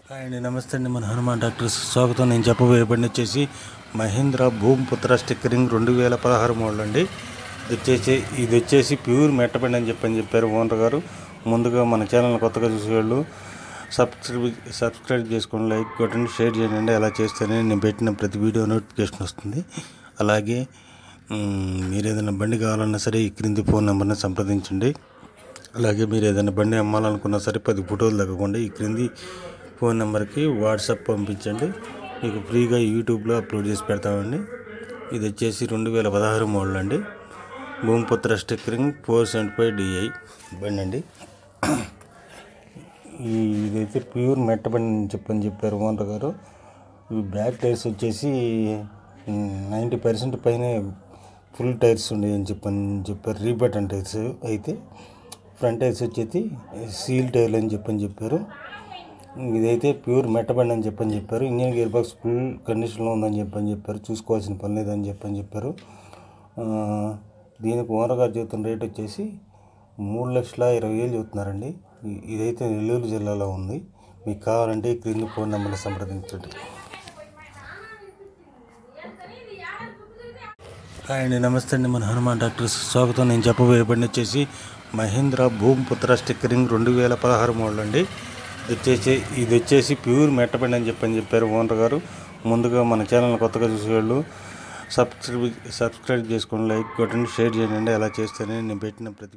Hi అండి, నమస్తే అండి. మన హనుమాన్ డాక్టర్స్ స్వాగతం. నేను చెప్పబోయే బండి వచ్చేసి మహీంద్రా భూమిపుత్ర స్టిక్కరింగ్ 2016 మోడల్ అండి. ఇది వచ్చేసి ప్యూర్ మెట్టబండి అని చెప్పారు ఓనర్ గారు. ముందుగా మన ఛానల్ కొత్తగా చూసేవాళ్ళు సబ్స్క్రైబ్ చేసుకోండి, లైక్ కొట్టండి, షేర్ చేయండి. అలా చేస్తేనే నేను పెట్టిన ప్రతి వీడియో నోటిఫికేషన్ వస్తుంది. అలాగే మీరు ఏదైనా బండి కావాలన్నా సరే ఈ క్రింది ఫోన్ నెంబర్ని సంప్రదించండి. అలాగే మీరు ఏదైనా బండి అమ్మాలనుకున్నా సరే 10 ఫోటోలు తగ్గకుండా ఈ క్రింది ఫోన్ నెంబర్కి వాట్సాప్ పంపించండి. మీకు ఫ్రీగా యూట్యూబ్లో అప్లోడ్ చేసి పెడతామండి. ఇది వచ్చేసి 2016 మోడల్ అండి. భూమిపుత్ర స్టిక్కరింగ్ 475 DI బండి అండి. ఇదైతే ప్యూర్ మెట్ట బండి అని చెప్పారు ఓనర్ గారు. ఈ బ్యాక్ టైర్స్ వచ్చేసి 90% పైన ఫుల్ టైర్స్ ఉన్నాయని చెప్పారు. రీబటన్ టైర్స్. అయితే ఫ్రంట్ టైర్స్ వచ్చేసి సీల్ టైర్లు అని చెప్పారు. ఇదైతే ప్యూర్ మెట్టబండి అని చెప్పారు. ఇంజిన్ గేర్ బాక్స్ ఫుల్ కండిషన్లో ఉందని చెప్పారు. చూసుకోవాల్సిన పని లేదని చెప్పారు. దీనికి ఓనర్ గారు చెబుతున్న రేట్ వచ్చేసి 3,20,000 చెబుతున్నారండి. ఇదైతే నెల్లూరు జిల్లాలో ఉంది. మీకు కావాలంటే ఈ క్రింది ఫోన్ నెంబర్ని సంప్రదించండి. హాయ్ అండి, నమస్తే అండి. మన హనుమాన్ డాక్టర్స్ స్వాగతం. నేను చెప్పబోయే బండి వచ్చేసి మహీంద్రా భూమిపుత్ర స్టిక్కరింగ్ 2016 మోడల్ అండి. ఇది వచ్చేసి ప్యూర్ మెట్టబండి అని చెప్పారు ఓనర్ గారు. ముందుగా మన ఛానల్ కొత్తగా చూసేవాళ్ళు సబ్స్క్రైబ్ చేసుకోండి, లైక్ కొట్టండి, షేర్ చేయండి. అలా చేస్తేనే నేను పెట్టిన ప్రతి